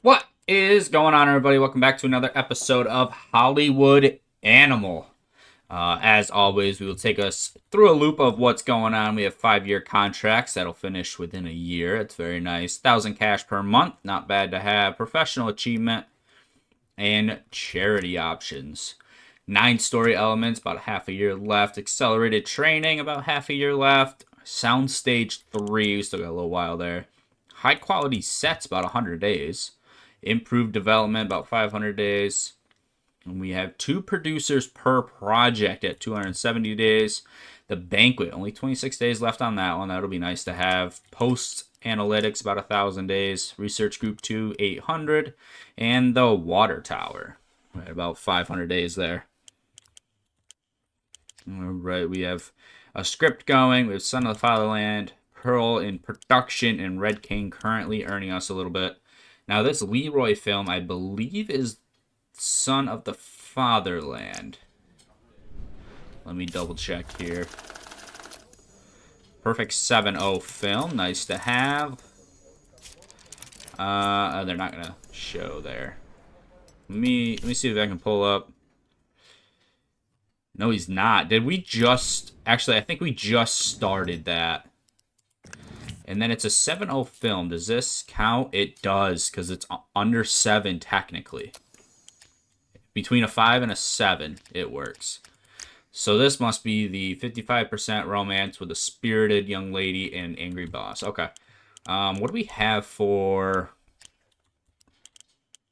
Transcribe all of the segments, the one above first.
What is going on, everybody? Welcome back to another episode of Hollywood Animal. As always, we will take us through a loop of what's going on. We have 5-year contracts that'll finish within a year. It's very nice. 1,000 cash per month, not bad to have. Professional achievement and charity options. 9-story elements, about half a year left. Accelerated training, about half a year left. Soundstage 3, we still got a little while there. High quality sets, about 100 days. Improved development, about 500 days. And we have 2 producers per project at 270 days. The banquet, only 26 days left on that one. That'll be nice to have. Post analytics, about 1,000 days. Research group 2, 800. And the water tower, right, about 500 days there. All right, we have a script going. We have Son of the Fatherland, Pearl in production, and Red King currently earning us a little bit. Now, this Leroy film, I believe, is Son of the Fatherland. Let me double check here. Perfect 7.0 film. Nice to have. They're not going to show there. Let me see if I can pull up. No, he's not. Did we just... Actually, I think we just started that. And then it's a 7.0 film. Does this count? It does, because it's under 7 technically. Between a 5 and a 7, it works. So this must be the 55% romance with a spirited young lady and angry boss. Okay. What do we have for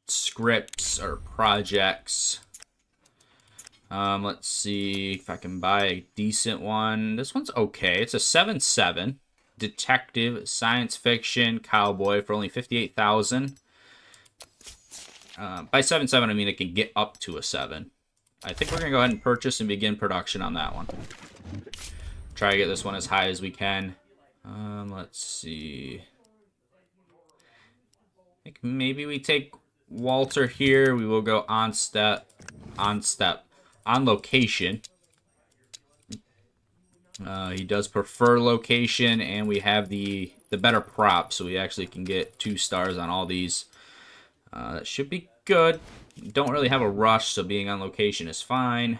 scripts or projects? Let's see if I can buy a decent one. This one's okay. It's a 7.7. Detective, science fiction, cowboy for only 58,000. By 7.7, I mean it can get up to a 7. I think we're going to go ahead and purchase and begin production on that one. Try to get this one as high as we can. Let's see. I think maybe we take Walter here. We will go on location. He does prefer location, and we have the better prop, so we actually can get 2 stars on all these. That should be good. Don't really have a rush, so being on location is fine.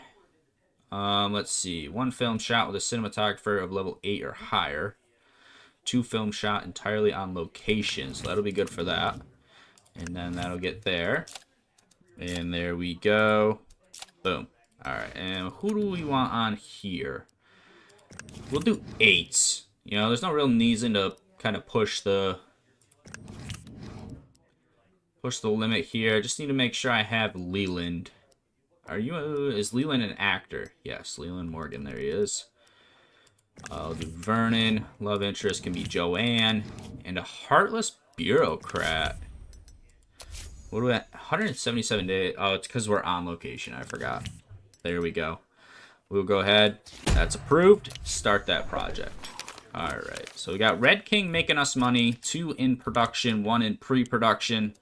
Let's see. 1 film shot with a cinematographer of level 8 or higher. 2 film shot entirely on location, so that'll be good for that. And then that'll get there. And there we go. Boom. Alright, and who do we want on here? We'll do 8s. You know, there's no real reason to kind of push the limit here. I just need to make sure I have Leland. Is Leland an actor? Yes, Leland Morgan. There he is. I'll do Vernon. Love interest can be Joanne. And a heartless bureaucrat. What do we at? 177 days. Oh, it's because we're on location. I forgot. There we go. We'll go ahead. That's approved. Start that project. Alright. So we got Red King making us money. 2 in production. 1 in pre-production.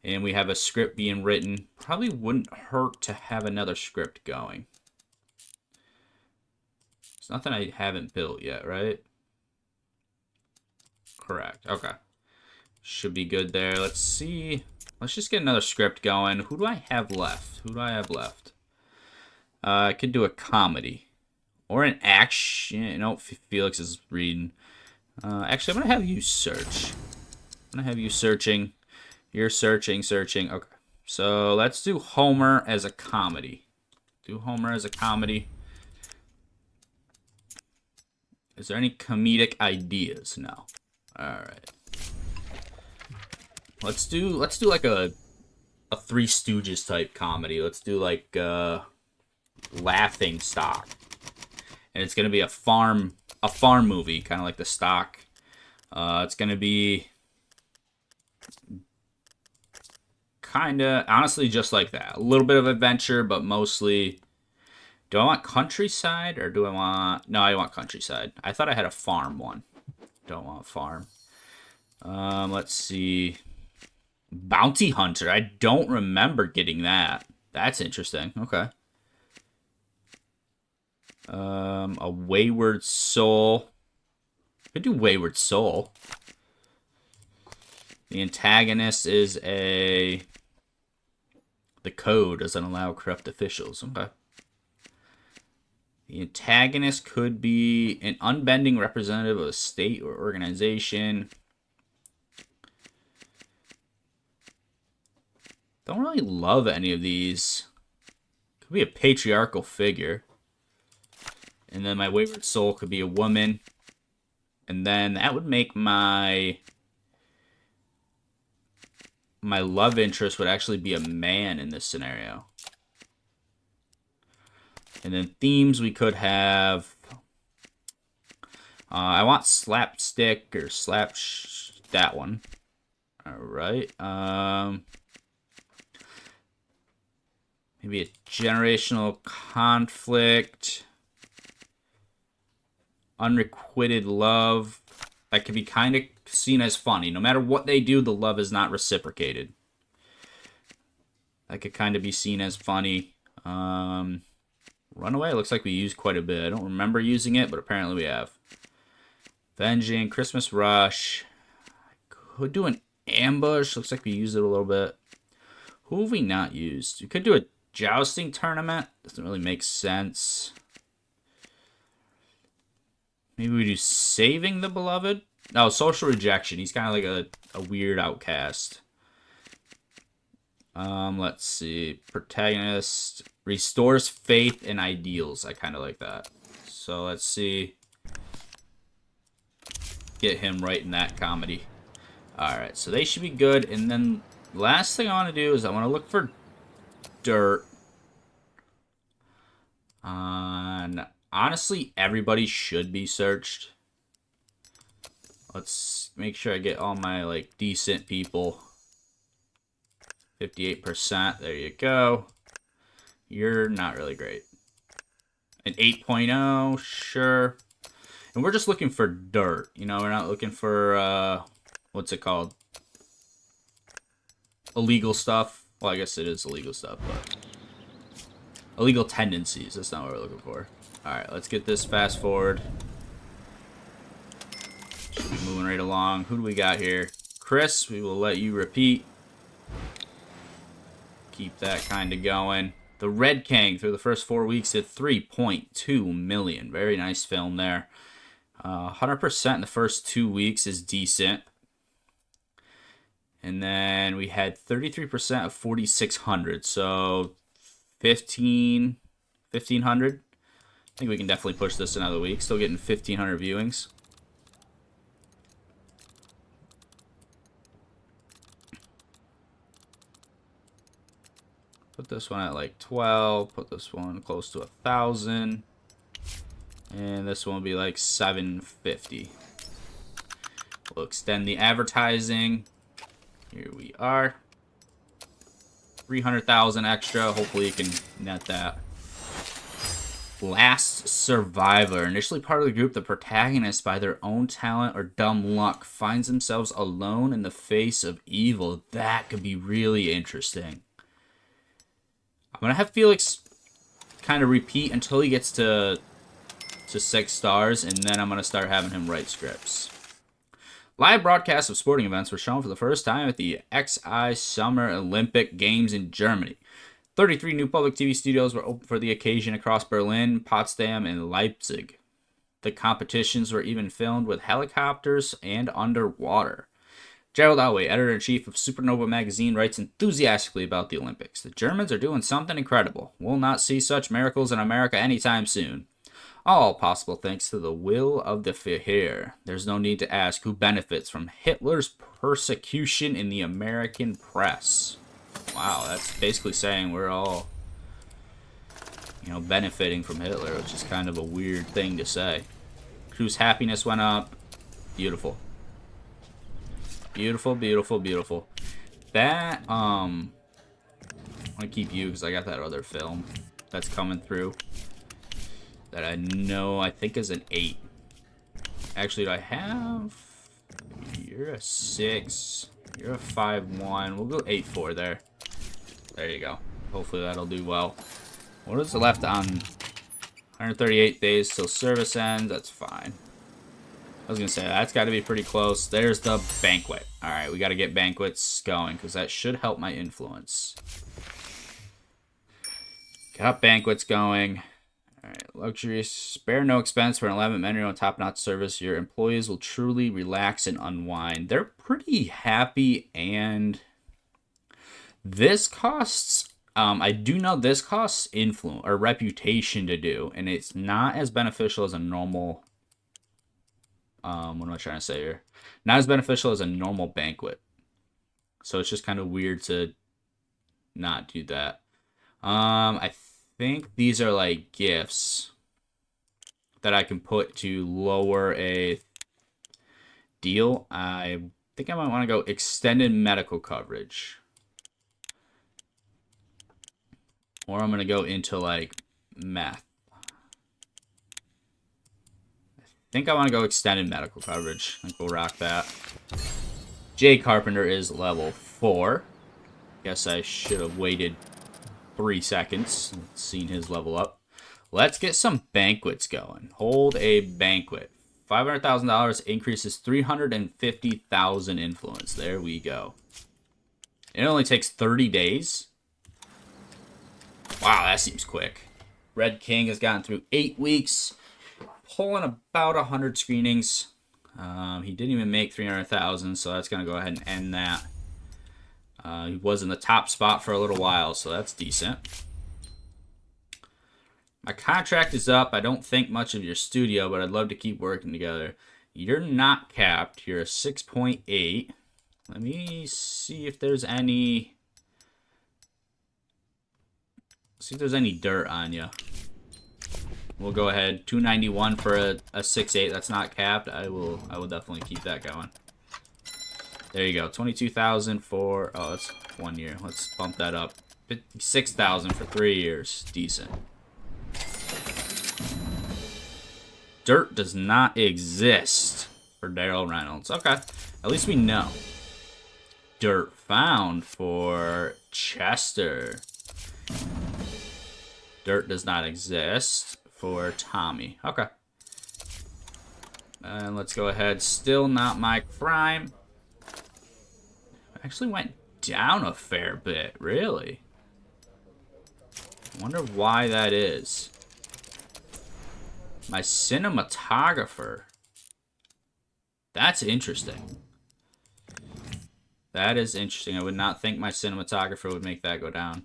And we have a script being written. Probably wouldn't hurt to have another script going. It's nothing I haven't built yet, right? Correct. Okay. Should be good there. Let's see. Let's just get another script going. Who do I have left? I could do a comedy. Or an action. You know, Felix is reading. Actually, I'm going to have you search. I'm going to have you searching. You're searching. Okay. So, let's do Homer as a comedy. Is there any comedic ideas? No. Alright. Let's do like a Three Stooges type comedy. Let's do like Laughing Stock. And it's gonna be a farm movie, kind of like the stock. It's gonna be kinda honestly just like that. A little bit of adventure, but mostly. Do I want countryside or do I want... No, I want countryside. I thought I had a farm one. Don't want farm. Let's see. Bounty Hunter. I don't remember getting that. That's interesting. Okay. A Wayward Soul. Could do Wayward Soul. The antagonist is a... The code doesn't allow corrupt officials. Okay. The antagonist could be an unbending representative of a state or organization. Don't really love any of these. Could be a patriarchal figure. And then my wayward soul could be a woman. And then that would make my love interest would actually be a man in this scenario. And then themes we could have... I want slapstick or that one. Alright. Maybe a generational conflict. Unrequited love. That could be kind of seen as funny. No matter what they do, the love is not reciprocated. That could kind of be seen as funny. Runaway looks like we used quite a bit. I don't remember using it, but apparently we have. Venging, Christmas Rush. Could do an ambush. Looks like we used it a little bit. Who have we not used? We could do a jousting tournament. Doesn't really make sense. Maybe we do Saving the Beloved. No, Social Rejection. He's kind of like a weird outcast. Let's see. Protagonist restores faith and ideals. I kind of like that. So let's see. Get him right in that comedy. Alright, so they should be good. And then last thing I want to do is I want to look for dirt on... Honestly, everybody should be searched. Let's make sure I get all my, like, decent people. 58%. There you go. You're not really great. An 8.0, sure. And we're just looking for dirt. You know, we're not looking for, what's it called? Illegal stuff. Well, I guess it is illegal stuff, but... Illegal tendencies. That's not what we're looking for. Alright, let's get this fast forward. Should be moving right along. Who do we got here? Chris, we will let you repeat. Keep that kind of going. The Red King, through the first 4 weeks, did 3.2 million. Very nice film there. 100% in the first 2 weeks is decent. And then we had 33% of 4,600. So 1,500. I think we can definitely push this another week. Still getting 1,500 viewings. Put this one at like 12. Put this one close to 1,000. And this one will be like 750. We'll extend the advertising. Here we are. 300,000 extra. Hopefully you can net that. Last Survivor. Initially part of the group, the protagonist, by their own talent or dumb luck, finds themselves alone in the face of evil. That could be really interesting. I'm going to have Felix kind of repeat until he gets to 6 stars, and then I'm going to start having him write scripts. Live broadcasts of sporting events were shown for the first time at the XI Summer Olympic Games in Germany. 33 new public TV studios were opened for the occasion across Berlin, Potsdam, and Leipzig. The competitions were even filmed with helicopters and underwater. Gerald Alway, editor-in-chief of Supernova magazine, writes enthusiastically about the Olympics. The Germans are doing something incredible. We'll not see such miracles in America anytime soon. All possible thanks to the will of the Führer. There's no need to ask who benefits from Hitler's persecution in the American press. Wow, that's basically saying we're all, you know, benefiting from Hitler, which is kind of a weird thing to say. Crew's happiness went up. Beautiful. Beautiful, beautiful, beautiful. That, I'm gonna keep you because I got that other film that's coming through that I know, I think is an 8. Actually, do I have... You're a 6. You're a 5-1. We'll go 8-4 there. There you go. Hopefully that'll do well. What is left on 138 days till service ends? That's fine. I was going to say, that's got to be pretty close. There's the banquet. All right, we got to get banquets going because that should help my influence. Got banquets going. All right, luxurious. Spare no expense for an elaborate menu on top-notch service. Your employees will truly relax and unwind. They're pretty happy, and this costs... I do know this costs influence or reputation to do, and it's not as beneficial as a normal... what am I trying to say here? Not as beneficial as a normal banquet. So it's just kind of weird to not do that. I think these are like gifts that I can put to lower a deal. I think I might want to go extended medical coverage. Or I'm going to go into like meth. I think I want to go extended medical coverage. I think we'll rock that. Jay Carpenter is level 4. Guess I should have waited 3 seconds and seen his level up. Let's get some banquets going. Hold a banquet. $500,000 increases 350,000 influence. There we go. It only takes 30 days. Wow, that seems quick. Red King has gotten through 8 weeks, pulling about 100 screenings. He didn't even make 300,000, so that's going to go ahead and end that. He was in the top spot for a little while, so that's decent. My contract is up. I don't think much of your studio, but I'd love to keep working together. You're not capped. You're a 6.8. Let me see if there's any... See if there's any dirt on you. We'll go ahead. 291 for a 6.8. That's not capped. I will definitely keep that going. There you go. 22,000 for... Oh, that's 1 year. Let's bump that up. 56,000 for 3 years. Decent. Dirt does not exist for Daryl Reynolds. Okay. At least we know. Dirt found for Chester. Dirt does not exist for Tommy. Okay. And let's go ahead. Still not my crime. Actually went down a fair bit. Really? Wonder why that is. My cinematographer. That's interesting. That is interesting. I would not think my cinematographer would make that go down.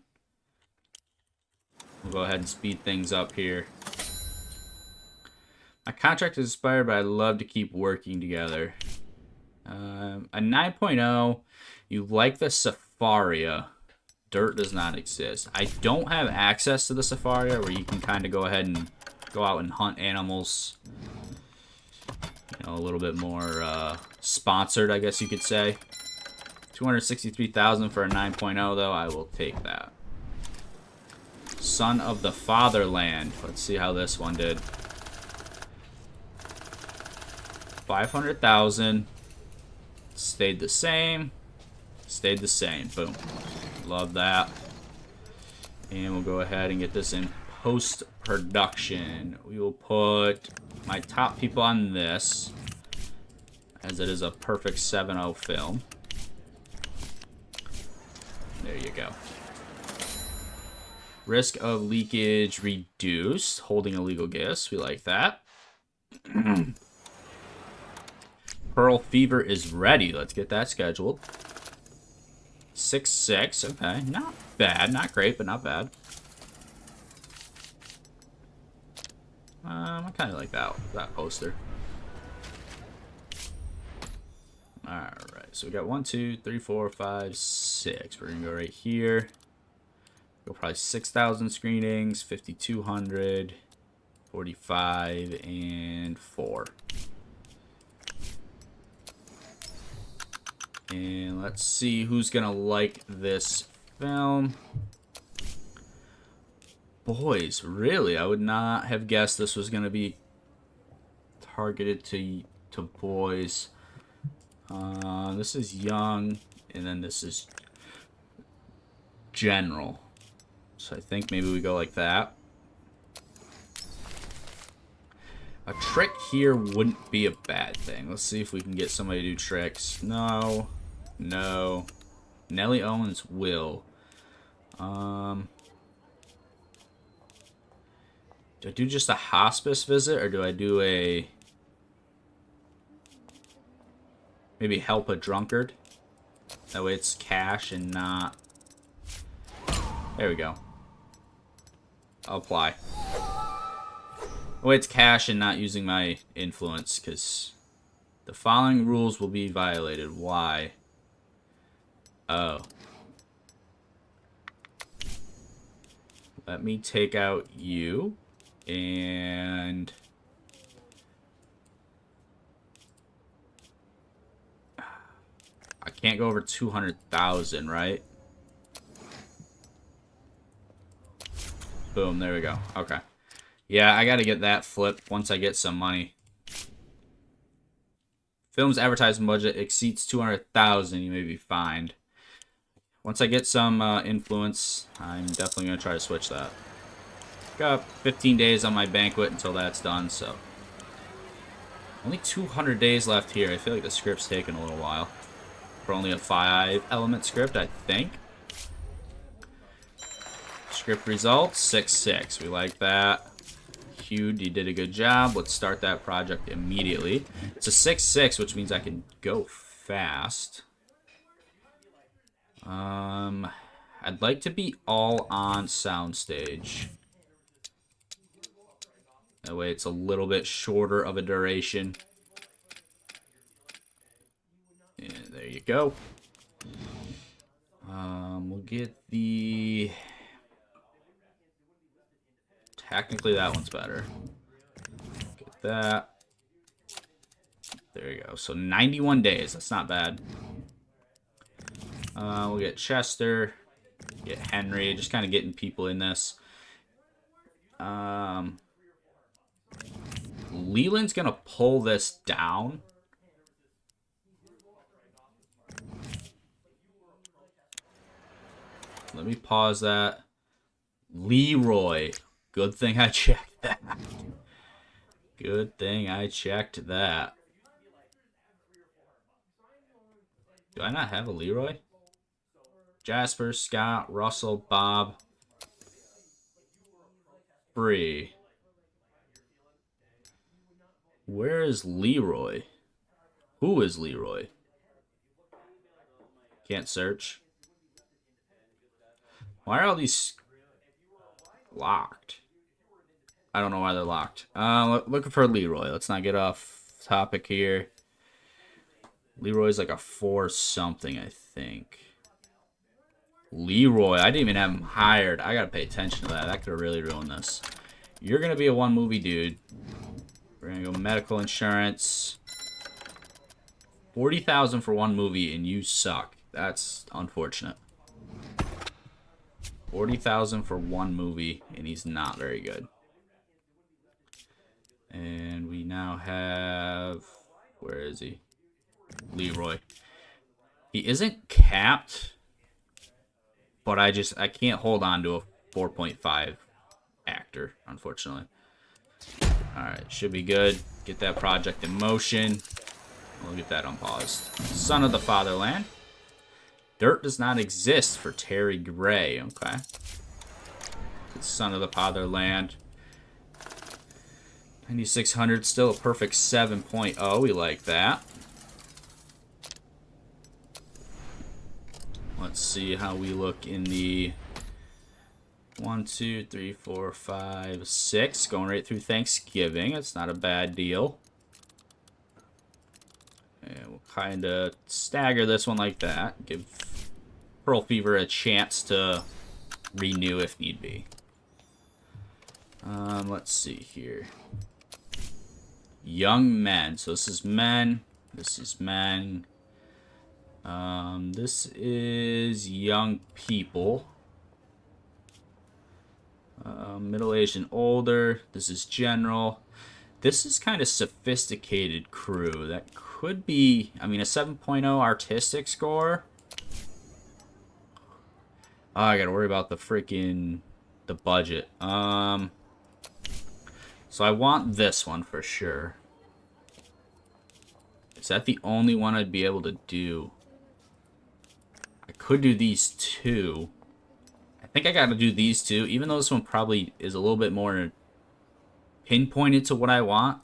We'll go ahead and speed things up here. My contract is expired, but I'd love to keep working together. A 9.0. You like the Safaria. Dirt does not exist. I don't have access to the Safaria where you can kind of go ahead and go out and hunt animals. You know, a little bit more sponsored, I guess you could say. 263,000 for a 9.0, though. I will take that. Son of the Fatherland. Let's see how this one did. 500,000. Stayed the same. Stayed the same. Boom. Love that. And we'll go ahead and get this in post-production. We will put my top people on this, as it is a perfect 7.0 film. There you go. Risk of leakage reduced. Holding illegal gifts. We like that. Pearl Fever is ready. Let's get that scheduled. 6.6. Okay. Not bad. Not great, but not bad. I kind of like that poster. Alright. So we got 1, 2, 3, 4, 5, 6. We're going to go right here. Go probably 6,000 screenings, 5,200, 45, and 4. And let's see who's going to like this film. Boys, really? I would not have guessed this was going to be targeted to boys. This is young, and then this is general. So I think maybe we go like that. A trick here wouldn't be a bad thing. Let's see if we can get somebody to do tricks. No. No. Nellie Owens will. Do I do just a hospice visit, or do I do a... maybe help a drunkard? That way it's cash and not... there we go. I'll apply. That way it's cash and not using my influence, because the following rules will be violated. Why? Oh. Let me take out you. And... I can't go over 200,000, right? Boom, there we go. Okay. Yeah, I gotta get that flipped once I get some money. Film's advertising budget exceeds 200,000, you may be fined. Once I get some influence, I'm definitely gonna try to switch that. Got 15 days on my banquet until that's done, so. Only 200 days left here. I feel like the script's taking a little while. For only a 5-element script, I think. Script results, 6-6. We like that. Hugh, you did a good job. Let's start that project immediately. It's a 6-6, which means I can go fast. I'd like to be all on soundstage. That way it's a little bit shorter of a duration. And there you go. We'll get the... technically that one's better. Get that. There you go. So 91 days. That's not bad. We'll get Chester. Get Henry. Just kind of getting people in this. Leland's going to pull this down. Let me pause that. Leroy. Good thing I checked that. Good thing I checked that. Do I not have a Leroy? Jasper, Scott, Russell, Bob. Free. Where is Leroy? Who is Leroy? Can't search. Why are all these locked? I don't know why they're locked. Looking for Leroy. Let's not get off topic here. Leroy's like a 4-something, I think. Leroy. I didn't even have him hired. I gotta pay attention to that. That could have really ruined this. You're gonna be a 1-movie dude. We're gonna go medical insurance. 40,000 for 1 movie, and you suck. That's unfortunate. 40,000 for 1 movie, and he's not very good. And we now have... where is he? Leroy. He isn't capped, but I can't hold on to a 4.5 actor, unfortunately. Alright, should be good. Get that project in motion. We'll get that unpaused. Son of the Fatherland. Dirt does not exist for Terry Gray. Okay. Son of the Fatherland. 9,600, still a perfect 7.0. We like that. Let's see how we look in the 1, 2, 3, 4, 5, 6. Going right through Thanksgiving. That's not a bad deal. And we'll kind of stagger this one like that. Give Pearl Fever a chance to renew if need be. Let's see here. Young men. So this is men. This is men. This is young people. Middle-aged and older. This is general. This is kind of sophisticated crew. That could be, I mean, a 7.0 artistic score. Oh, I gotta worry about the freaking, the budget. So I want this one for sure. Is that the only one I'd be able to do? I could do these two. I think I gotta do these two, even though this one probably is a little bit more pinpointed to what I want.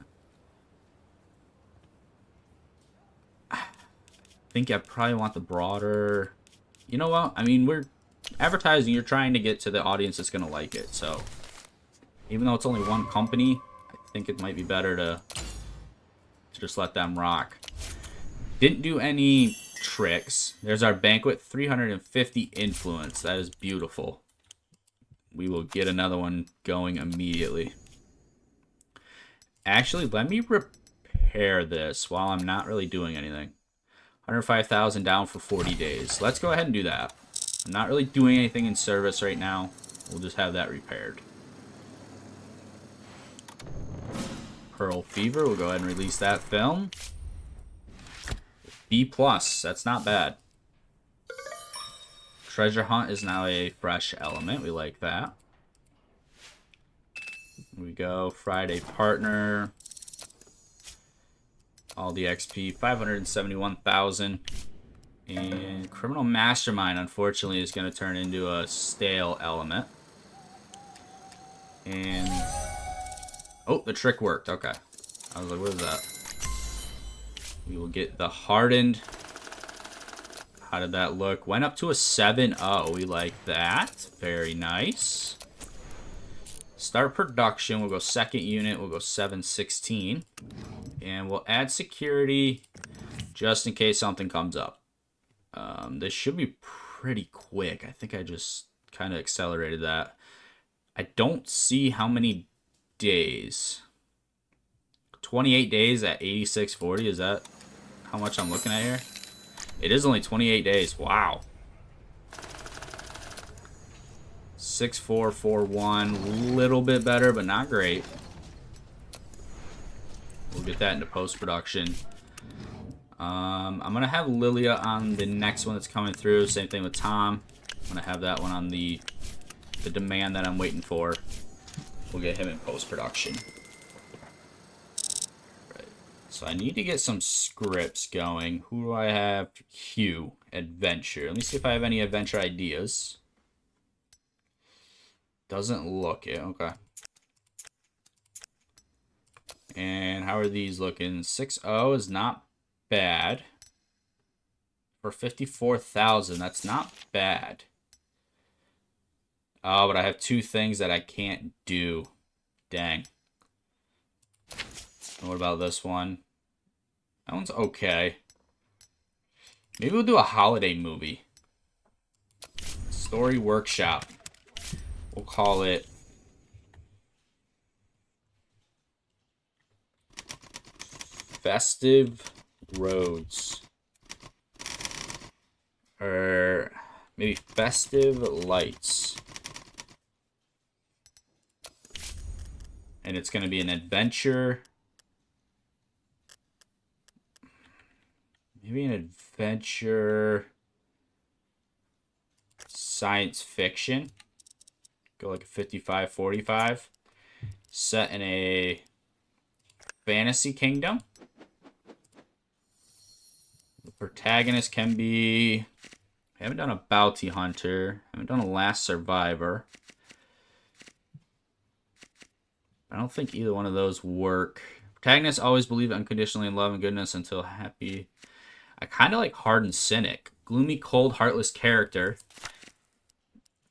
I think I probably want the broader... You know what? I mean, we're advertising. You're trying to get to the audience that's gonna like it, so... Even though it's only one company, I think it might be better to just let them rock. Didn't do any tricks. There's our banquet, 350 influence. That is beautiful. We will get another one going immediately. Actually, let me repair this while I'm not really doing anything. 105,000 down for 40 days. Let's go ahead and do that. I'm not really doing anything in service right now. We'll just have that repaired. Pearl Fever, we'll go ahead and release that film. B+, that's not bad. Treasure Hunt is now a fresh element. We like that. Here we go. Friday Partner. All the XP, 571,000. And Criminal Mastermind, unfortunately, is going to turn into a stale element. And... oh, the trick worked. Okay. I was like, what is that? We will get the Hardened. How did that look? Went up to a 7-0. We like that. Very nice. Start production. We'll go second unit. We'll go 716. And we'll add security just in case something comes up. This should be pretty quick. I think I just kind of accelerated that. I don't see how many days. 28 days at 8640. Is that how much I'm looking at here? It is only 28 days. Wow. 6441. Little bit better, but not great. We'll get that into post-production. I'm going to have Lilia on the next one that's coming through. Same thing with Tom. I'm going to have that one on the demand that I'm waiting for. We'll get him in post-production. Right. So I need to get some scripts going. Who do I have? Q. Adventure. Let me see if I have any adventure ideas. Doesn't look it. Okay. And how are these looking? 6-0 is not bad. For 54,000, that's not bad. Oh, but I have two things that I can't do. Dang. And what about this one? That one's okay. Maybe we'll do a holiday movie. Story Workshop. We'll call it Festive Roads. Or maybe Festive Lights. And it's going to be an adventure. Maybe an adventure. Science fiction. Go like a 55-45. Set in a fantasy kingdom. The protagonist can be... I haven't done a bounty hunter. I haven't done a last survivor. I don't think either one of those work. Protagonists always believe unconditionally in love and goodness until happy. I kind of like hardened cynic. Gloomy, cold, heartless character.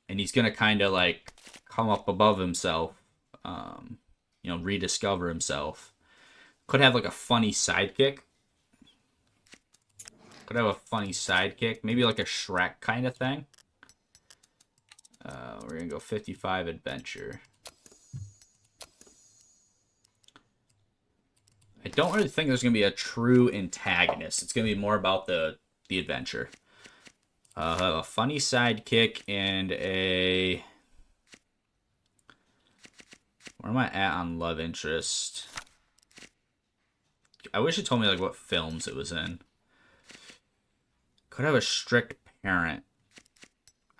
And he's going to kind of like come up above himself. You know, rediscover himself. Could have like a funny sidekick. Could have a funny sidekick. Maybe like a Shrek kind of thing. We're going to go 55 adventure. I don't really think there's going to be a true antagonist. It's going to be more about the adventure. A funny sidekick and a... Where am I at on love interest? I wish it told me like what films it was in. Could have a strict parent.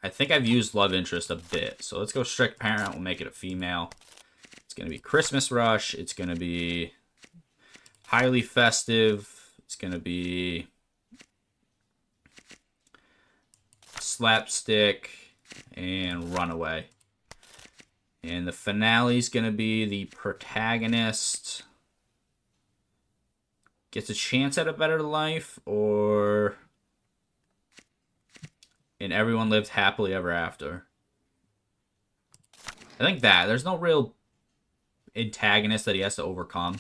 I think I've used love interest a bit. So let's go strict parent. We'll make it a female. It's going to be Christmas Rush. It's going to be Highly Festive. It's going to be Slapstick and Runaway. And the finale is going to be the protagonist gets a chance at a better life, or and everyone lived happily ever after. I think that. There's no real antagonist that he has to overcome.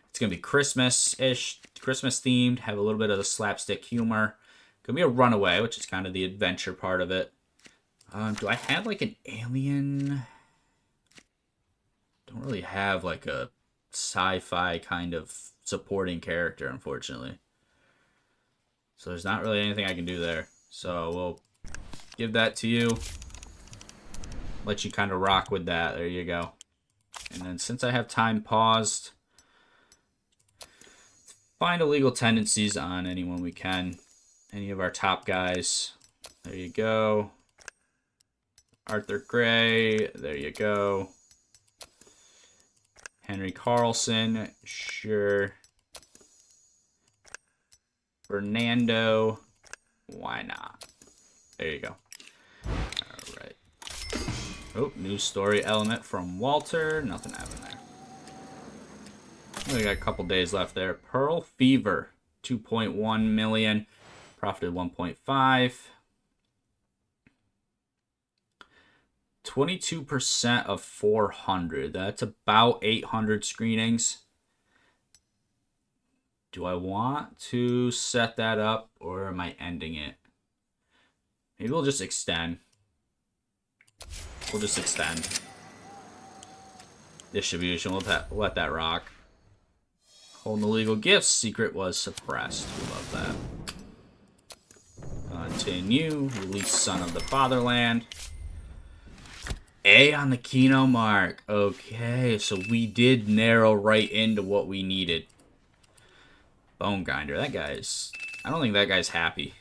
It's going to be Christmas-ish, Christmas-themed, have a little bit of the slapstick humor. Going to be a Runaway, which is kind of the adventure part of it. Do I have, like, an alien? Don't really have, like, a sci-fi kind of supporting character, unfortunately. So there's not really anything I can do there. So we'll give that to you. Let you kind of rock with that. There you go. And then since I have time paused, find illegal tendencies on anyone we can. Any of our top guys. There you go. Arthur Gray. There you go. Henry Carlson. Sure. Fernando. Why not? There you go. Alright. Oh, news story element from Walter. Nothing happened there. We got a couple days left there. Pearl Fever. 2.1 million. Profited 1.5. 22% of 400. That's about 800 screenings. Do I want to set that up, or am I ending it? Maybe we'll just extend. We'll just extend. Distribution, we'll let that rock. Holding illegal gifts. Secret was suppressed. We love that. Continue. Release Son of the Fatherland. A on the Keno mark. Okay, so we did narrow right into what we needed. Bone Grinder. That guy's... I don't think that guy's happy.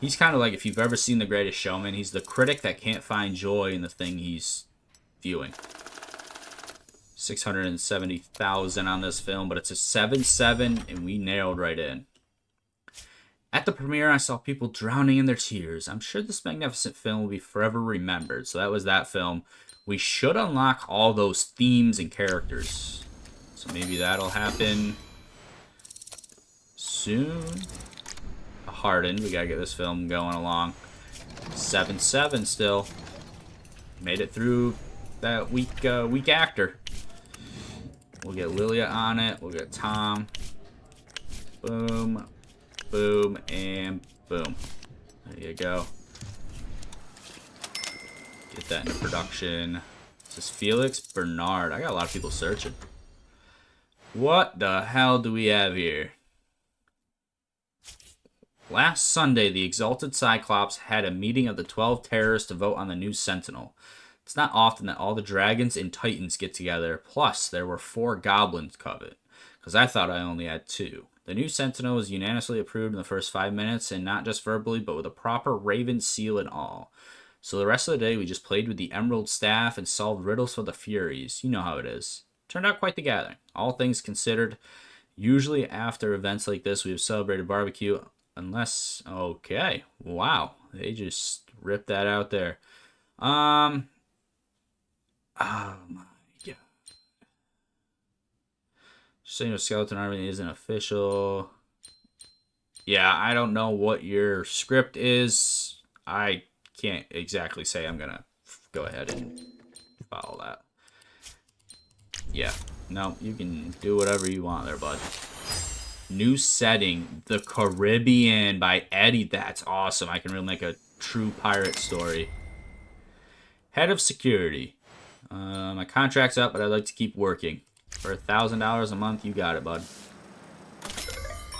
He's kind of like, if you've ever seen The Greatest Showman, he's the critic that can't find joy in the thing he's viewing. 670,000 on this film, but it's a 7.7, and we narrowed right in. At the premiere, I saw people drowning in their tears. I'm sure this magnificent film will be forever remembered. So that was that film. We should unlock all those themes and characters. So maybe that'll happen soon. Hardened. We gotta get this film going along. 7.7 still. Made it through that week actor. We'll get Lilia on it. We'll get Tom. Boom. Boom. And boom. There you go. Get that into production. This is Felix Bernard. I got a lot of people searching. What the hell do we have here? Last Sunday, the Exalted Cyclops had a meeting of the 12 terrorists to vote on the new Sentinel. It's not often that all the dragons and titans get together. Plus, there were 4 goblins covered, because I thought I only had 2. The new Sentinel was unanimously approved in the first 5 minutes, and not just verbally, but with a proper Raven seal and all. So the rest of the day, we just played with the Emerald Staff and solved riddles for the Furies. You know how it is. Turned out quite the gathering. All things considered, usually after events like this, we have celebrated barbecue. Unless, okay, wow, they just ripped that out there. Oh my god. Saying Skeleton Army isn't official. Yeah, I don't know what your script is. I can't exactly say. I'm gonna go ahead and follow that. Yeah, no, you can do whatever you want there, bud. New setting, The Caribbean by Eddie. That's awesome. I can really make a true pirate story. Head of security. My contract's up, but I'd like to keep working. For $1,000 a month, you got it, bud.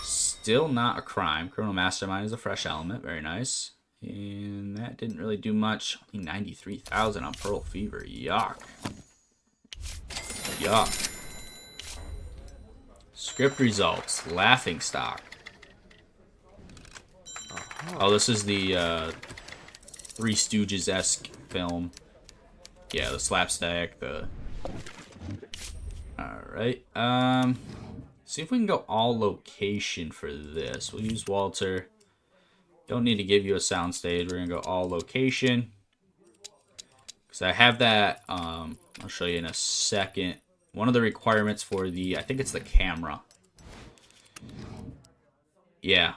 Still not a crime. Criminal Mastermind is a fresh element. Very nice. And that didn't really do much. Only 93,000 on Pearl Fever. Yuck. Yuck. Script results. Laughing Stock. Oh, this is the Three Stooges-esque film. Yeah, the slapstick, the... Alright, see if we can go all location for this. We'll use Walter. Don't need to give you a soundstage. We're gonna go all location. Because I have that, I'll show you in a second. One of the requirements for the, I think it's the camera. Yeah.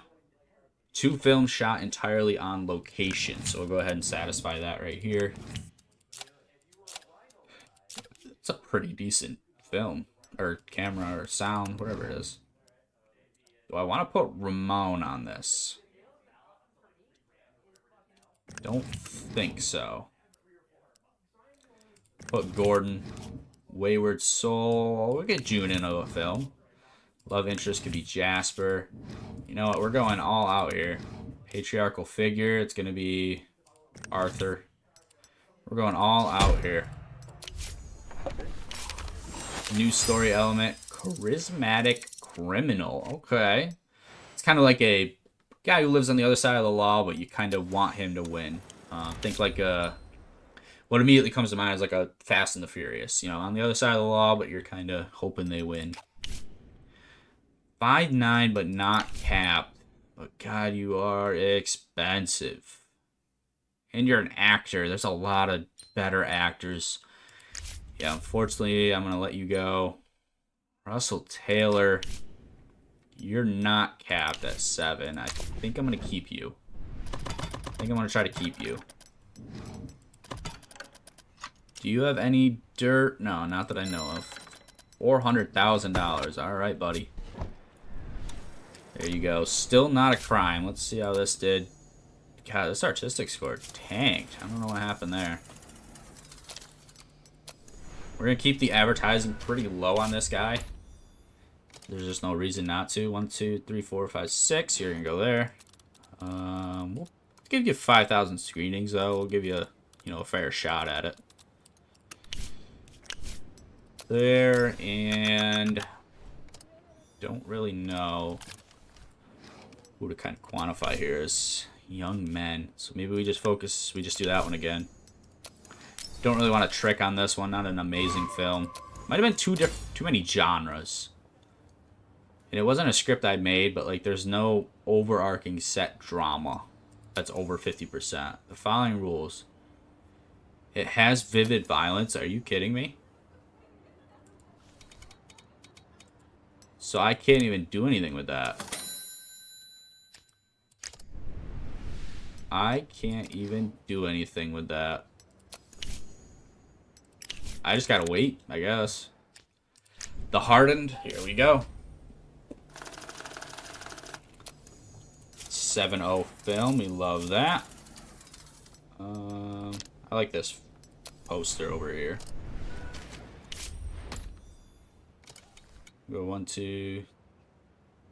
2 films shot entirely on location. So we'll go ahead and satisfy that right here. It's a pretty decent film. Or camera or sound, whatever it is. Do I want to put Ramon on this? Don't think so. Put Gordon. Wayward Soul. We'll get June into a film. Love interest could be Jasper. You know what? We're going all out here. Patriarchal figure. It's going to be Arthur. We're going all out here. New story element. Charismatic criminal. Okay. It's kind of like a guy who lives on the other side of the law, but you kind of want him to win. Think like a... What immediately comes to mind is like a Fast and the Furious. You know, on the other side of the law, but you're kind of hoping they win. 5'9", but not capped. But God, you are expensive. And you're an actor. There's a lot of better actors. Yeah, unfortunately, I'm going to let you go. Russell Taylor. You're not capped at 7. I think I'm going to keep you. I think I'm going to try to keep you. Do you have any dirt? No, not that I know of. $400,000. All right, buddy. There you go. Still not a crime. Let's see how this did. God, this artistic score tanked. I don't know what happened there. We're going to keep the advertising pretty low on this guy. There's just no reason not to. 1, 2, 3, 4, 5, 6. You're going to go there. We'll give you 5,000 screenings, though. We'll give you, a fair shot at it. There, and don't really know who to kind of quantify here as young men. So maybe we just do that one again. Don't really want to trick on this one. Not an amazing film. Might have been too many genres. And it wasn't a script I made, but like there's no overarching set drama that's over 50%. The following rules. It has vivid violence. Are you kidding me? So I can't even do anything with that. I can't even do anything with that. I just gotta wait, I guess. The Hardened, here we go. 7.0 film, we love that. I like this poster over here. Go 1, 2,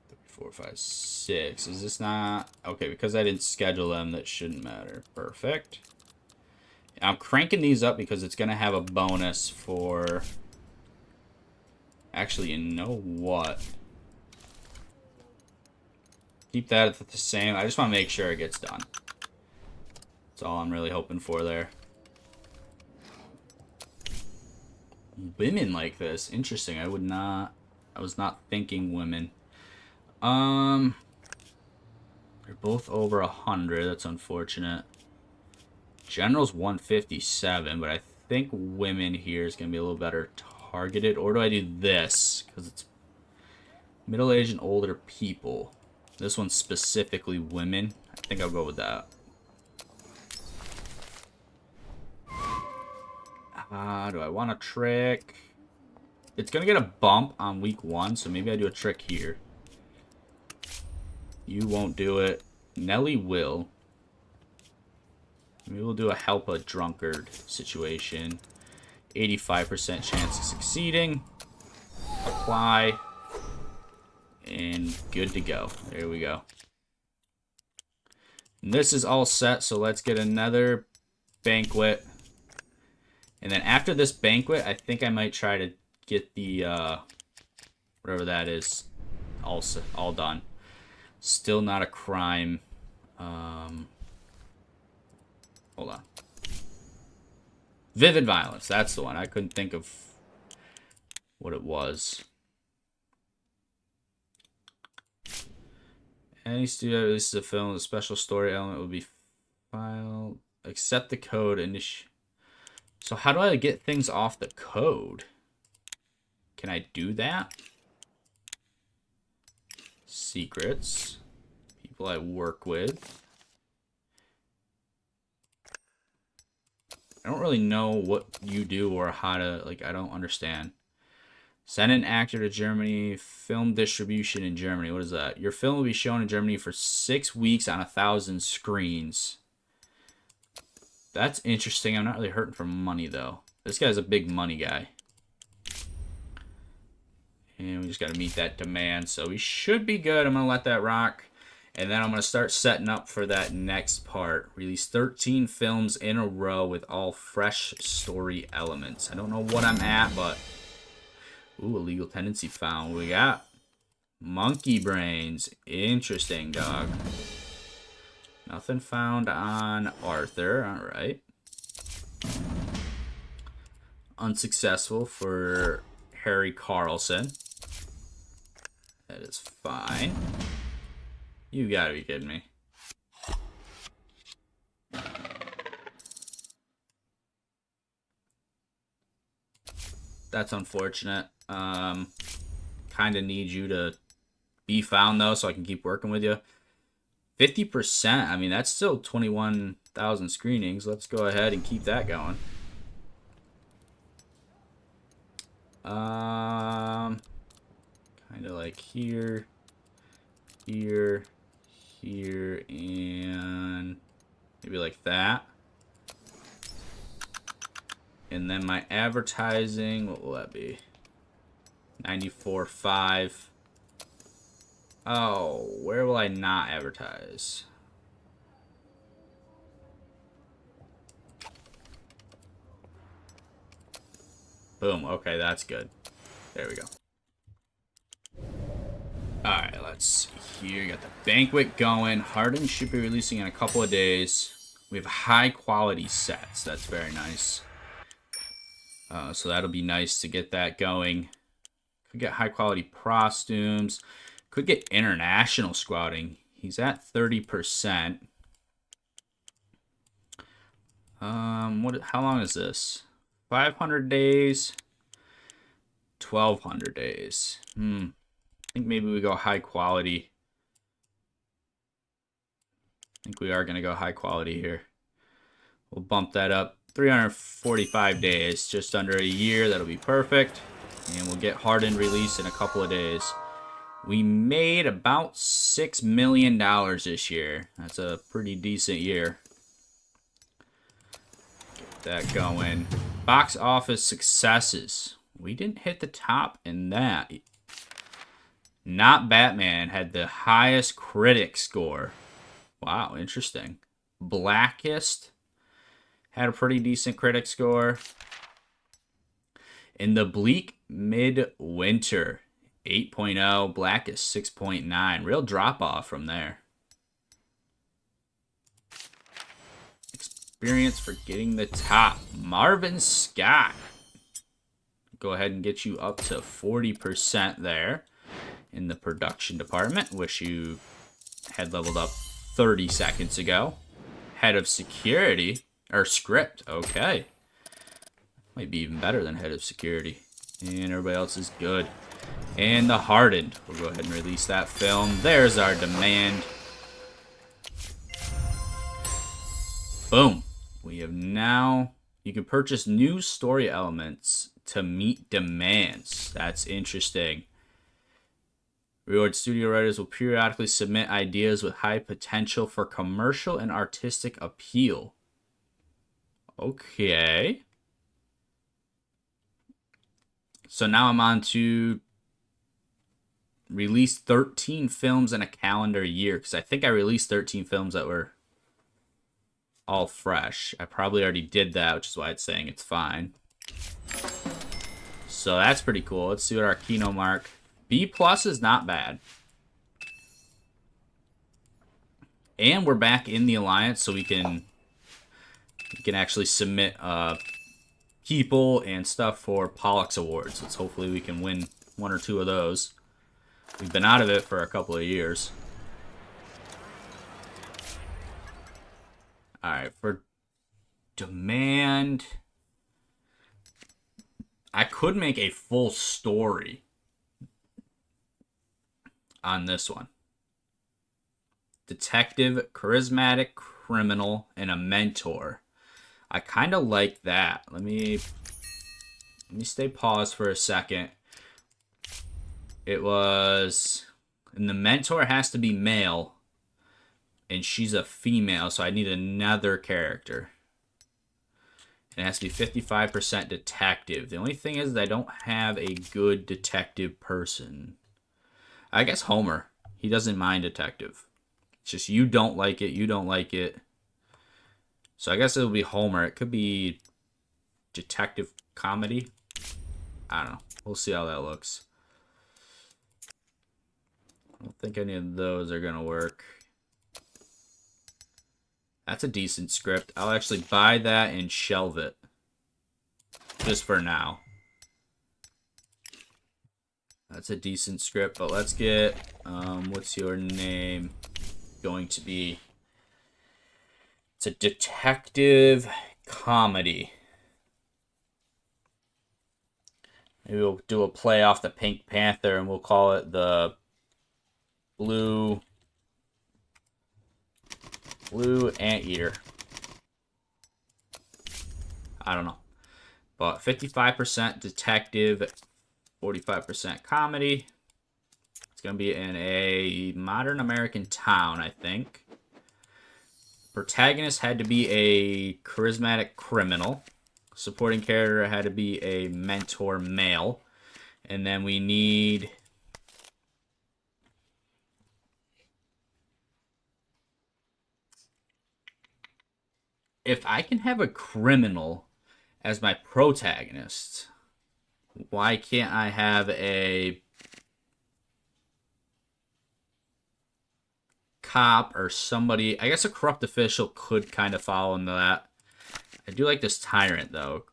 3, 4, 5, 6. Is this not... Okay, because I didn't schedule them, that shouldn't matter. Perfect. I'm cranking these up because it's going to have a bonus for... Actually, you know what? Keep that at the same. I just want to make sure it gets done. That's all I'm really hoping for there. Women like this. Interesting. I was not thinking women. They're both over 100. That's unfortunate. General's 157, but I think women here is going to be a little better targeted. Or do I do this? Because it's middle-aged and older people. This one's specifically women. I think I'll go with that. Do I want a trick? It's going to get a bump on week 1, so maybe I do a trick here. You won't do it. Nelly will. Maybe we'll do a help a drunkard situation. 85% chance of succeeding. Apply. And good to go. There we go. And this is all set, so let's get another banquet. And then after this banquet, I think I might try to get the, whatever that is, all done. Still not a crime. Hold on. Vivid Violence. That's the one. I couldn't think of what it was. Any studio that releases a film with a special story element will be filed. Accept the code. So how do I get things off the code? Can I do that? Secrets. People I work with. I don't really know what you do or how to, like, I don't understand. Send an actor to Germany. Film distribution in Germany. What is that? Your film will be shown in Germany for 6 weeks on 1,000 screens. That's interesting. I'm not really hurting for money, though. This guy's a big money guy. And we just got to meet that demand. So we should be good. I'm going to let that rock. And then I'm going to start setting up for that next part. Release 13 films in a row with all fresh story elements. I don't know what I'm at, but... Ooh, illegal tendency found. What we got? Monkey brains. Interesting, dog. Nothing found on Arthur. Alright. Unsuccessful for Harry Carlson. That is fine. You gotta be kidding me. That's unfortunate. Kind of need you to be found, though, so I can keep working with you. 50%. I mean, that's still 21,000 screenings. Let's go ahead and keep that going. Kind of like here, here, here, and maybe like that. And then my advertising, what will that be? 94.5. Oh, where will I not advertise? Boom. Okay, that's good. There we go. Alright, let's see here. Got the banquet going. Harden should be releasing in a couple of days. We have high quality sets. That's very nice. So that'll be nice to get that going. Could get high quality costumes. Could get international scouting. He's at 30%. How long is this? 500 days. 1,200 days. I think maybe we go high quality. I think we are going to go high quality here. We'll bump that up. 345 days, just under a year. That'll be perfect. And we'll get Harden released in a couple of days. We made about $6 million this year. That's a pretty decent year. Get that going. Box office successes. We didn't hit the top in that. Not Batman had the highest critic score. Wow, interesting. Blackest had a pretty decent critic score. In the Bleak Midwinter, 8.0. Blackest, 6.9. Real drop-off from there. Experience for getting the top. Marvin Scott. Go ahead and get you up to 40% there in the production department. Wish you had leveled up 30 seconds ago. Head of security. Or script. Okay. Might be even better than head of security. And everybody else is good. And the Hardened. We'll go ahead and release that film. There's our demand. Boom. We have now... You can purchase new story elements to meet demands. That's interesting. Reward studio writers will periodically submit ideas with high potential for commercial and artistic appeal. Okay. So now I'm on to release 13 films in a calendar year. Because I think I released 13 films that were all fresh. I probably already did that, which is why it's saying it's fine. So that's pretty cool. Let's see what our Kino mark. B+ is not bad. And we're back in the Alliance, so we can actually submit people and stuff for Pollux awards. Let's hopefully we can win 1 or 2 of those. We've been out of it for a couple of years. Alright, for demand, I could make a full story on this one. Detective, charismatic, criminal, and a mentor. I kind of like that. Let me stay paused for a second. It was... And the mentor has to be male. And she's a female, so I need another character. It has to be 55% detective. The only thing is that I don't have a good detective person. I guess Homer. He doesn't mind detective. It's just you don't like it, you don't like it. So I guess it'll be Homer. It could be detective comedy. I don't know. We'll see how that looks. I don't think any of those are going to work. That's a decent script. I'll actually buy that and shelve it. Just for now. That's a decent script, but let's get... what's your name going to be? It's a detective comedy. Maybe we'll do a play off the Pink Panther and we'll call it the Blue Anteater. I don't know. But 55% detective, 45% comedy. It's going to be in a modern American town, I think. Protagonist had to be a charismatic criminal. Supporting character had to be a mentor male. And then we need... If I can have a criminal as my protagonist, why can't I have a cop or somebody? I guess a corrupt official could kind of fall into that. I do like this tyrant, though.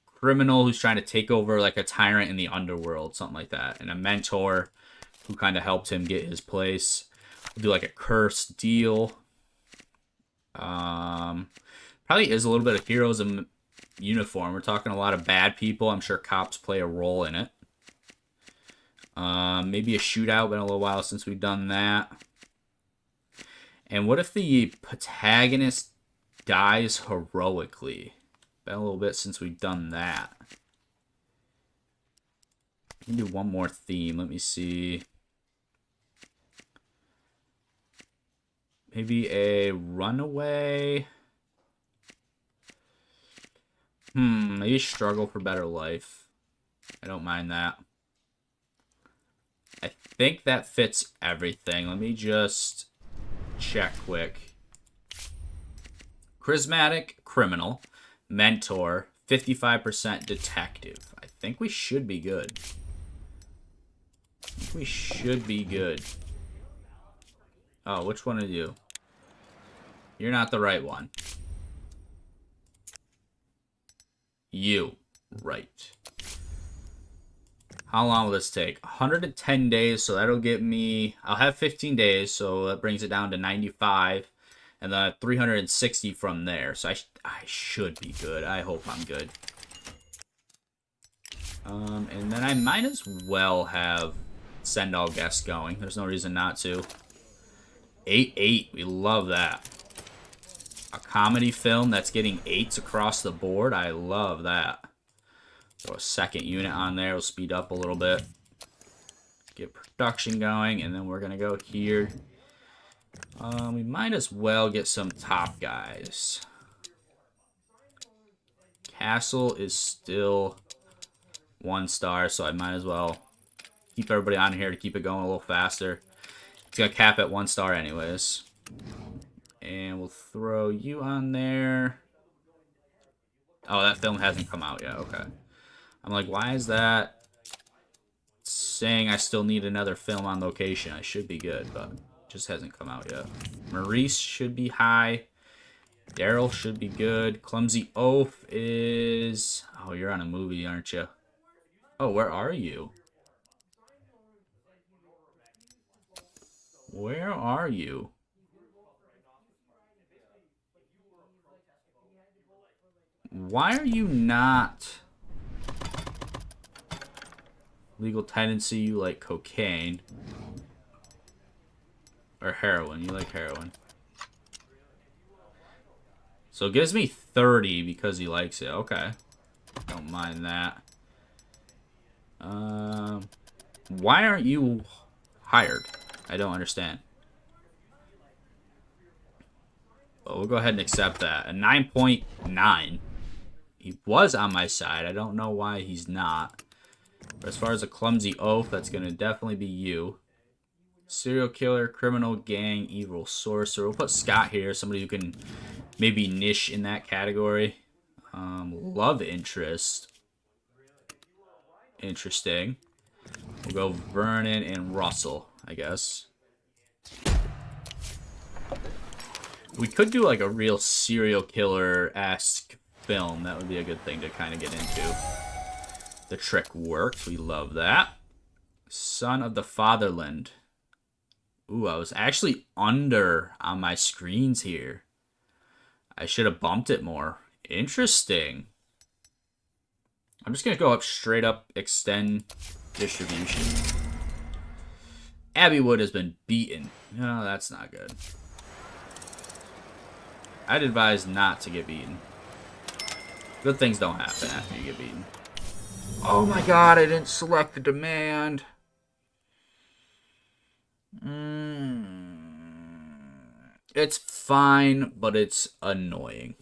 Criminal who's trying to take over like a tyrant in the underworld, something like that. And a mentor who kind of helped him get his place. We'll do like a cursed deal. Probably is a little bit of heroes in uniform. We're talking a lot of bad people. I'm sure cops play a role in it. Maybe a shootout. Been a little while since we've done that. And what if the protagonist dies heroically? Been a little bit since we've done that. We can do one more theme. Let me see. Maybe a runaway. Maybe struggle for better life. I don't mind that. I think that fits everything. Let me just check quick. Charismatic, criminal, mentor, 55% detective. I think we should be good. We should be good. Oh, which one are you? You're not the right one. You. Right. How long will this take? 110 days, so that'll get me... I'll have 15 days, so that brings it down to 95. And then 360 from there. So I should be good. I hope I'm good. And then I might as well have send all guests going. There's no reason not to. 8-8. We love that. A comedy film that's getting 8s across the board. I love that. Throw a second unit on there. We'll speed up a little bit. Get production going. And then we're going to go here. We might as well get some top guys. Castle is still 1 star, so I might as well keep everybody on here to keep it going a little faster. It's going to cap at 1 star anyways. And we'll throw you on there. Oh, that film hasn't come out yet. Okay. I'm like, why is that saying I still need another film on location? I should be good, but it just hasn't come out yet. Maurice should be high. Daryl should be good. Clumsy Oaf is... Oh, you're on a movie, aren't you? Oh, where are you? Where are you? Why are you not... Legal tendency, you like cocaine. Or heroin, you like heroin. So it gives me 30 because he likes it. Okay. Don't mind that. Why aren't you hired? I don't understand. But we'll go ahead and accept that. A 9.9. He was on my side. I don't know why he's not. But as far as a clumsy oaf, that's going to definitely be you. Serial killer, criminal, gang, evil, sorcerer. We'll put Scott here. Somebody who can maybe niche in that category. Love interest. Interesting. We'll go Vernon and Russell, I guess. We could do like a real serial killer-esque film. That would be a good thing to kind of get into. The trick worked. We love that. Son of the Fatherland. Ooh, I was actually under on my screens here. I should have bumped it more. Interesting. I'm just going to go up straight up, extend distribution. Abbey Wood has been beaten. No, that's not good. I'd advise not to get beaten. Good things don't happen after you get beaten. Oh my god, I didn't select the demand. It's fine, but it's annoying.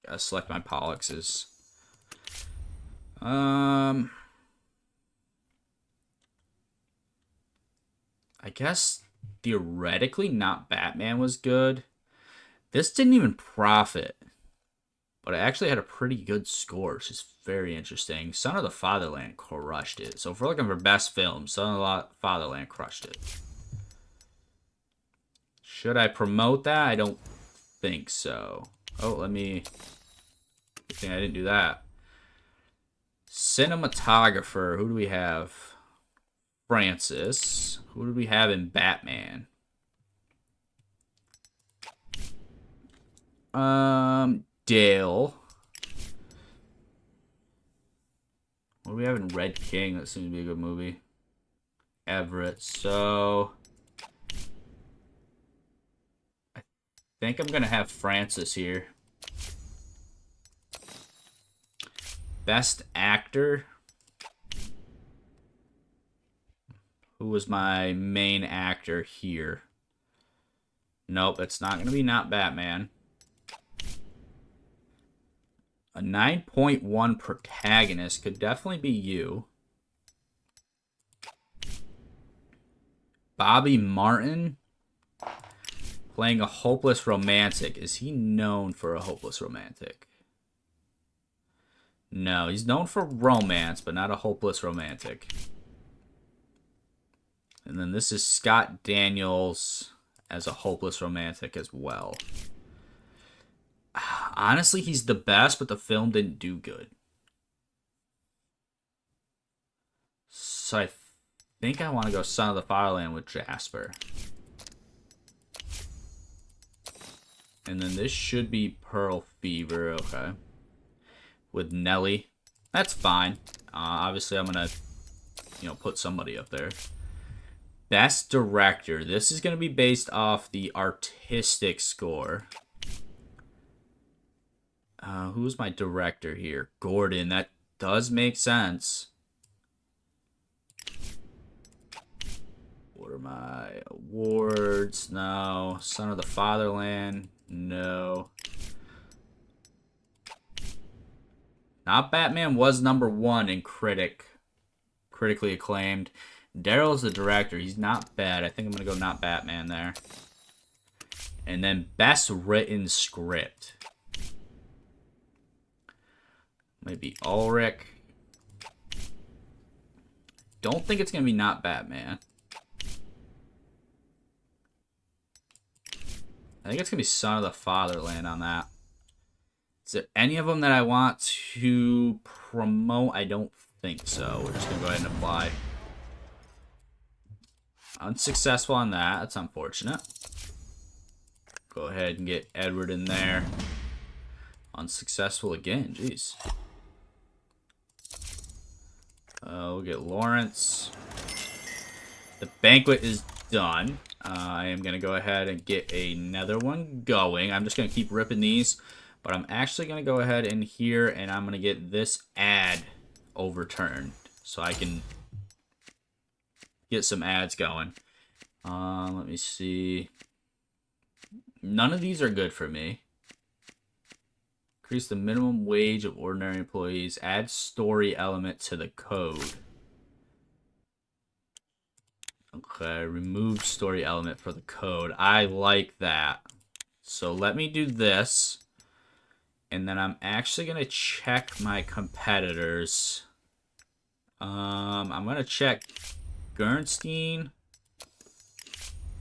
Gotta select my Polluxes. I guess theoretically not Batman was good. This didn't even profit. But it actually had a pretty good score, which is very interesting. Son of the Fatherland crushed it. So if we're looking for best film, Son of the Fatherland crushed it. Should I promote that? I don't think so. Oh, let me... Good thing I didn't do that. Cinematographer. Who do we have? Francis. Who do we have in Batman? Dale. What do we have in Red King? That seems to be a good movie. Everett. So I think I'm gonna have Francis here. Best actor. Who was my main actor here? Nope, it's not gonna be not Batman. A 9.1 protagonist could definitely be you. Bobby Martin playing a hopeless romantic. Is he known for a hopeless romantic? No, he's known for romance, but not a hopeless romantic. And then this is Scott Daniels as a hopeless romantic as well. Honestly, he's the best, but the film didn't do good. So I think I want to go Son of the Fatherland with Jasper. And then this should be Pearl Fever, okay. With Nelly. That's fine. Obviously, I'm going to, put somebody up there. Best Director. This is going to be based off the artistic score. Who's my director here? Gordon. That does make sense. What are my awards? No. Son of the Fatherland? No. Not Batman was #1 in critically acclaimed. Daryl's the director. He's not bad. I think I'm going to go not Batman there. And then best written script. Maybe Ulrich. Don't think it's going to be not Batman. I think it's going to be Son of the Fatherland on that. Is there any of them that I want to promote? I don't think so. We're just going to go ahead and apply. Unsuccessful on that. That's unfortunate. Go ahead and get Edward in there. Unsuccessful again. Jeez. We'll get Lawrence. The banquet is done. I am going to go ahead and get another one going. I'm just going to keep ripping these. But I'm actually going to go ahead in here and I'm going to get this ad overturned. So I can get some ads going. Let me see. None of these are good for me. Increase the minimum wage of ordinary employees. Add story element to the code. Okay, remove story element for the code. I like that. So let me do this. And then I'm actually going to check my competitors. I'm going to check Gernstein,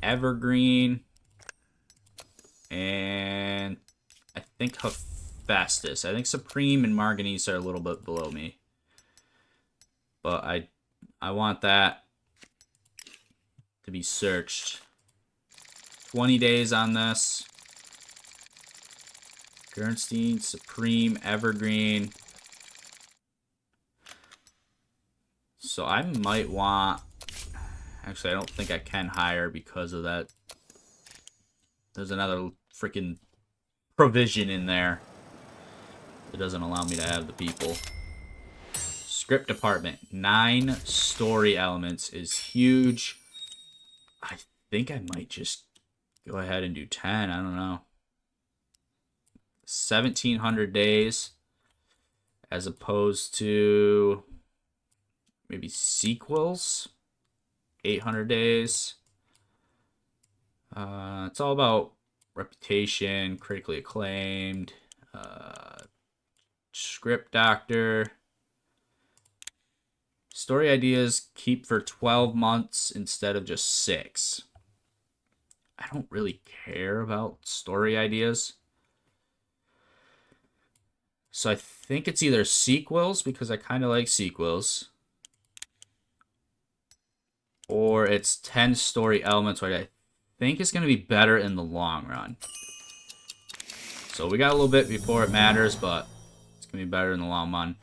Evergreen, and I think Hephaestus. I think Supreme and Marganese are a little bit below me. But I want that to be searched. 20 days on this. Gernstein, Supreme, Evergreen. So I might want... Actually, I don't think I can hire because of that. There's another freaking provision in there. It doesn't allow me to have the people. Script department. 9 story elements is huge. I think I might just go ahead and do 10. I don't know. 1,700 days. As opposed to maybe sequels. 800 days. It's all about reputation, critically acclaimed, script doctor. Story ideas keep for 12 months instead of just 6. I don't really care about story ideas. So I think it's either sequels, because I kind of like sequels, or it's 10 story elements, which I think is going to be better in the long run. So we got a little bit before it matters, but it's going to be better in the long run.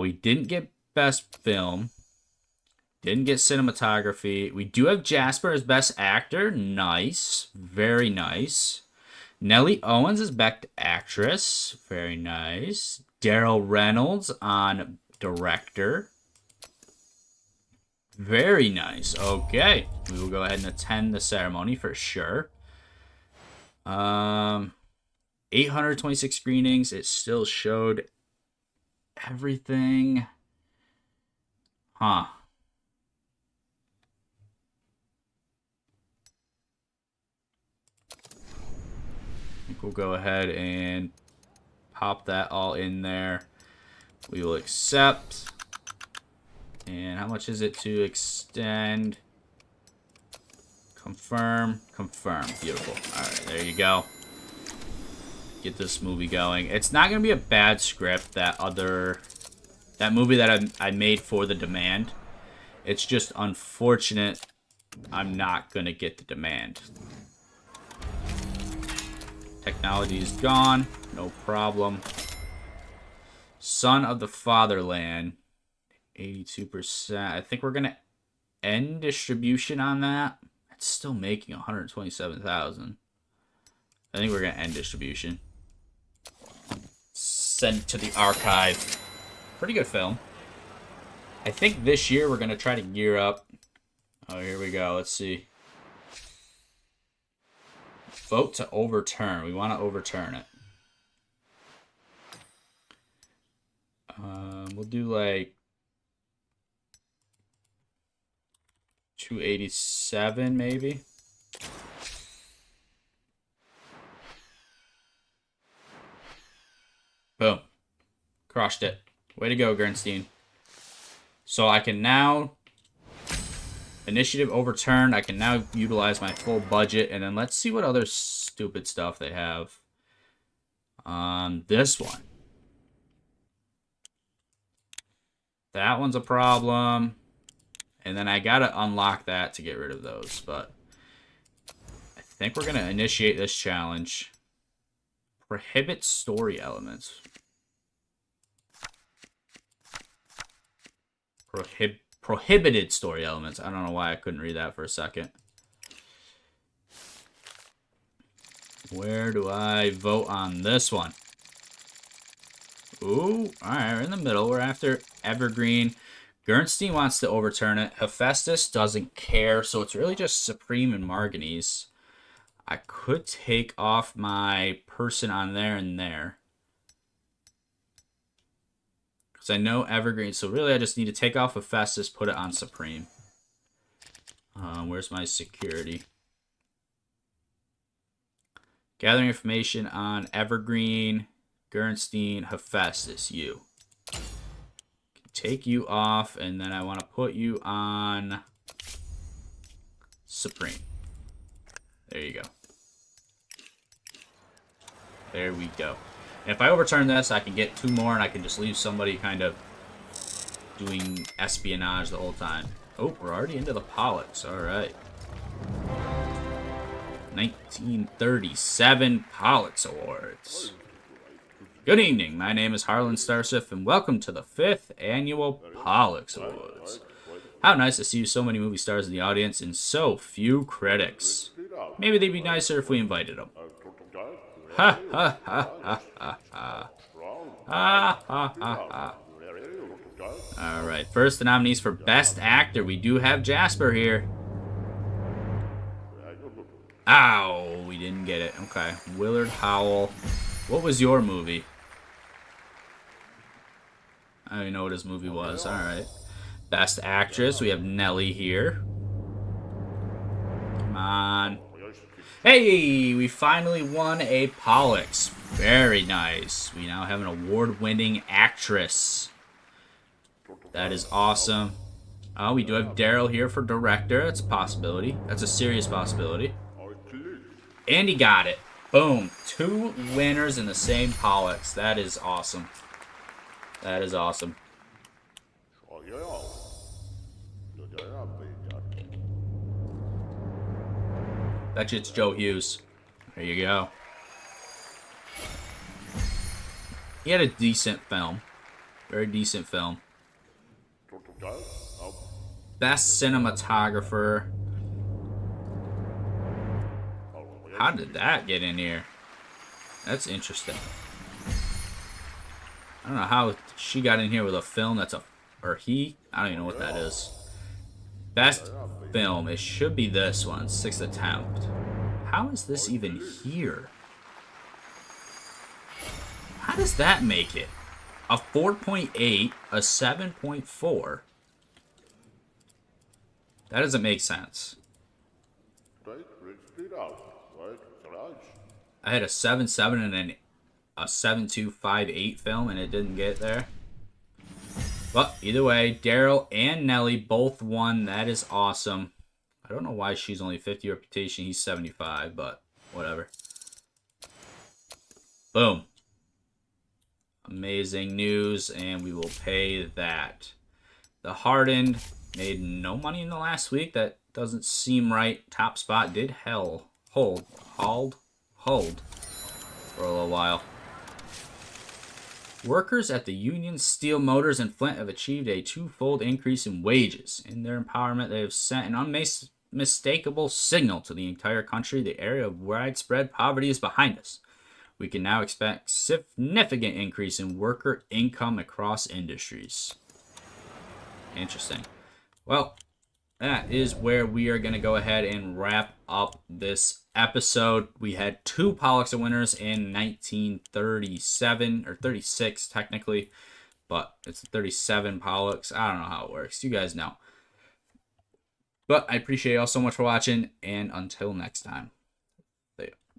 We didn't get best film. Didn't get cinematography. We do have Jasper as best actor. Nice. Very nice. Nellie Owens is best actress. Very nice. Daryl Reynolds on director. Very nice. Okay. We will go ahead and attend the ceremony for sure. 826 screenings. It still showed everything. Huh. I think we'll go ahead and pop that all in there. We will accept. And how much is it to extend? Confirm. Confirm. Beautiful. Alright, there you go. Get this movie going. It's not going to be a bad script, that movie that I made for the demand. It's just unfortunate I'm not going to get the demand. Technology is gone. No problem. Son of the Fatherland. 82%. I think we're going to end distribution on that. It's still making 127,000. I think we're going to end distribution. Send it to the archive. Pretty good film. I think this year we're going to try to gear up. Oh, here we go. Let's see. Vote to overturn. We want to overturn it. We'll do like 287 maybe. Boom. Crushed it. Way to go, Gernstein. So I can now... Initiative overturned. I can now utilize my full budget. And then let's see what other stupid stuff they have on this one. That one's a problem. And then I gotta unlock that to get rid of those, but I think we're gonna initiate this challenge. Prohibit story elements. Prohibited story elements. I don't know why I couldn't read that for a second. Where do I vote on this one? Ooh, alright, we're in the middle. We're after Evergreen. Gernstein wants to overturn it. Hephaestus doesn't care, so it's really just Supreme and Marganese. I could take off my person on there and there. Because I know Evergreen, so really I just need to take off Hephaestus, put it on Supreme. Where's my security? Gathering information on Evergreen, Gernstein, Hephaestus, you. Take you off, and then I want to put you on Supreme. There you go. There we go. And if I overturn this, I can get 2 more, and I can just leave somebody kind of doing espionage the whole time. Oh, we're already into the Pollux. All right. 1937 Pollux Awards. Good evening, my name is Harlan Starsif, and welcome to the 5th Annual Pollux Awards. How nice to see so many movie stars in the audience and so few critics. Maybe they'd be nicer if we invited them. Ha ha ha ha ha ha. Ha ha ha ha. Alright, first the nominees for Best Actor. We do have Jasper here. Ow, we didn't get it. Okay, Willard Howell. What was your movie? I don't even know what his movie was. Alright. Best Actress, we have Nelly here. Come on. Hey, we finally won a Pollux. Very nice. We now have an award-winning actress. That is awesome. Oh, we do have Daryl here for director. That's a possibility. That's a serious possibility. And he got it. Boom. 2 winners in the same Pollux. That is awesome. That is awesome. Bet you it's Joe Hughes. There you go. He had a decent film. Very decent film. Best cinematographer. How did that get in here? That's interesting. I don't know how she got in here with a film that's a... Or he? I don't even know what that is. Best film. It should be this one. 6th attempt. How is this even here? How does that make it? A 4.8, a 7.4. That doesn't make sense. I had a 7.7 and a 7.258 film, and it didn't get there. But either way, Daryl and Nelly both won. That is awesome. I don't know why she's only 50 reputation. He's 75, but whatever. Boom. Amazing news, and we will pay that. The Hardened made no money in the last week. That doesn't seem right. Top Spot did hold for a little while. Workers at the Union Steel Motors in Flint have achieved a 2-fold increase in wages. In their empowerment, they have sent an unmistakable signal to the entire country. The era of widespread poverty is behind us. We can now expect significant increase in worker income across industries. Interesting. Well, that is where we are going to go ahead and wrap up this episode. We had 2 Pollux winners in 1937, or 36 technically, but it's 37 Pollux. I don't know how it works. You guys know. But I appreciate y'all so much for watching, and until next time.